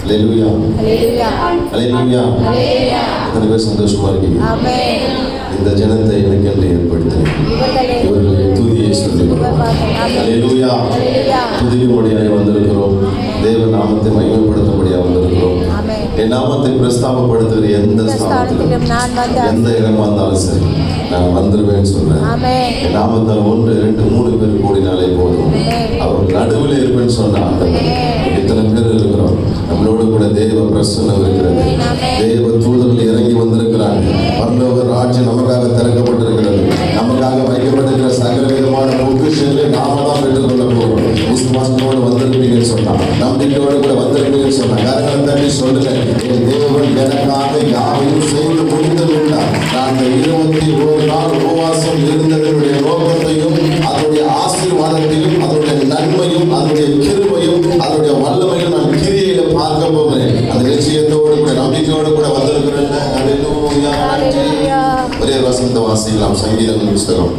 அல்லேலூயா அல்லேலூயா. எத்தனை பேர் சந்தோஷமா இருக்கீங்க? இந்த ஜனத்தை எனக்கென்று ஏற்படுத்தினேன், இவர்களுடைய துதியை சொல்லுகிறோம். அல்லேலூயா. துதிக்கும்படியாக வந்திருக்கிறோம், தேவ நாமத்தை மகிமைப்படுத்தும்படியாக வந்திருக்கிறோம். என் நாமத்தை பிரஸ்தாபப்படுத்துகிற எந்த ஸ்தானத்திலும் எந்த இடமா இருந்தாலும் சரி நான் வந்துருவேன்னு சொல்றேன். என் நாமத்தால் 1, 2, 3 பேர் கூடினாலே போதும், அவர் நடுவில் இருப்பேன்னு சொன்ன ஆண்டவர். எத்தனை பேர் இருக்கிறோம்? நம்மளோடு கூட தேவ பிரசன்னம் இருக்கிறது, தேவ தூதர்கள் இறங்கி வந்திருக்கிறாங்க. பரலோக ராஜ்யம் நமக்காக திறக்கப்பட்டிருக்கிறது, நமக்காக வைக்கப்பட்டிருக்கிற சகல விதமான பொக்கிஷங்களை நாம தான் பெற்றுக்கொள்ள போகிறோம். விசுவாசத்தோடு வந்திருப்பீங்கன்னு சொன்னா, நம்பிக்கையோடு கூட வந்திருப்பீங்கன்னு சொன்னா, கரங்களை தட்டி சொல்லுங்க, என் தேவன் எனக்காக யாவையும் செய்து முடித்து விட்டார். நான் 21 நாள் உபவாசம் இருந்ததனுடைய நோக்கத்தையும் அதனுடைய ஆசீர்வாதத்தையும் அதனுடைய நன்மையும் அதனுடைய கிருபையும் அதனுடைய வல்லமையும் நான் கிரியையில பார்க்க போகிறேன். அந்த நிச்சயத்தோடு கூட நம்பிக்கையோடு கூட வந்திருக்கிறேன். ஒரே வசனத்தை வாசிக்கலாம். சங்கீதங்கள் புஸ்தகம்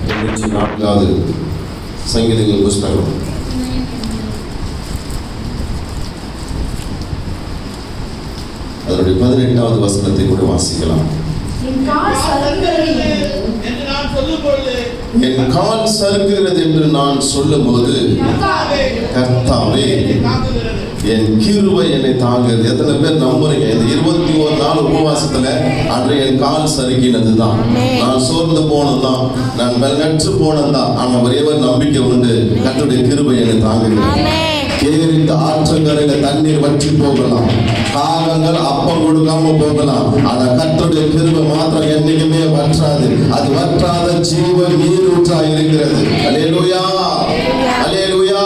94வது சங்கீதங்கள் புஸ்தகம் அதனுடைய 18வது வசனத்தை கூட வாசிக்கலாம். என் கால் சறுக்குகிறது என்று நான் சொல்லும்போது கர்த்தாவே என் கிருபை என்னை தாங்குகிறது. எத்தனை பேர் நம்புறீங்க? இந்த 21 நாள் உபவாசத்துல அன்றைய என் கால் சறுக்கினது தான், நான் சோர்ந்து போனதுதான், நான் பலனற்று போனதுதான். ஆனா ஒரே ஒரு நம்பிக்கை உண்டு, கர்த்தருடைய கிருபை என்னை தாங்குகிறது. கேரித்த ஆற்றங்கரையில தண்ணீர் வற்றி போகலாம், காகங்கள் அப்பம் கொடுக்காம போகலாம், ஆனா கர்த்தருடைய கிருபை மாத்திரம் என்னைக்குமே வற்றாது. அது வற்றாத ஜீவ நீரூற்றா இருக்கிறது. அல்லேலூயா அல்லேலூயா.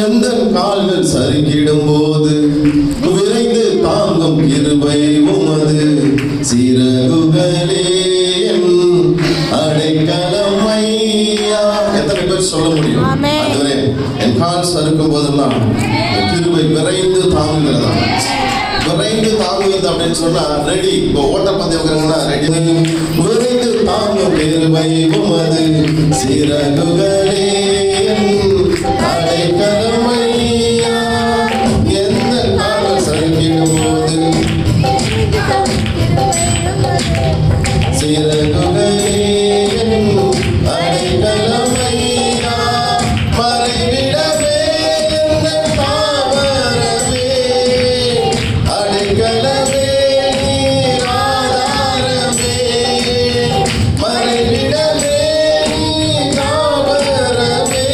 எந்த கால்கள் சறுக்கிடும் போது விரைந்து தாங்கும் கிருபை உமது சிறகுகளே அடைக்கலம் ஐயா. எத்தனை பேர் சொல்ல முடியும்? அதுவரை என் கால் சறுக்கும் போதெல்லாம் கிருபை விரைந்து தாங்குகிறதா? விரைந்து தாங்குகிறது அப்படின்னு சொன்னா ரெடி. இப்போ ஓட்டப்பந்தயம் ரெடி. விரைந்து தாங்கும் கிருபை உமது சிறகுகளே அடைக்கலம் ஐயா. எந்த கால்கள் சறுக்கிடும் போது சிறகுகளே அடைக்கலம் ஐயா. மறைவிடமே தாவரமே அடைக்கலமே ஆதாரமே. மறைவிடமே தாவரமே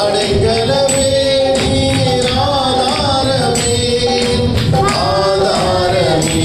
அடைக்கலமே ஆதாரமே. ஆதாரமே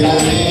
நிற்கிறதே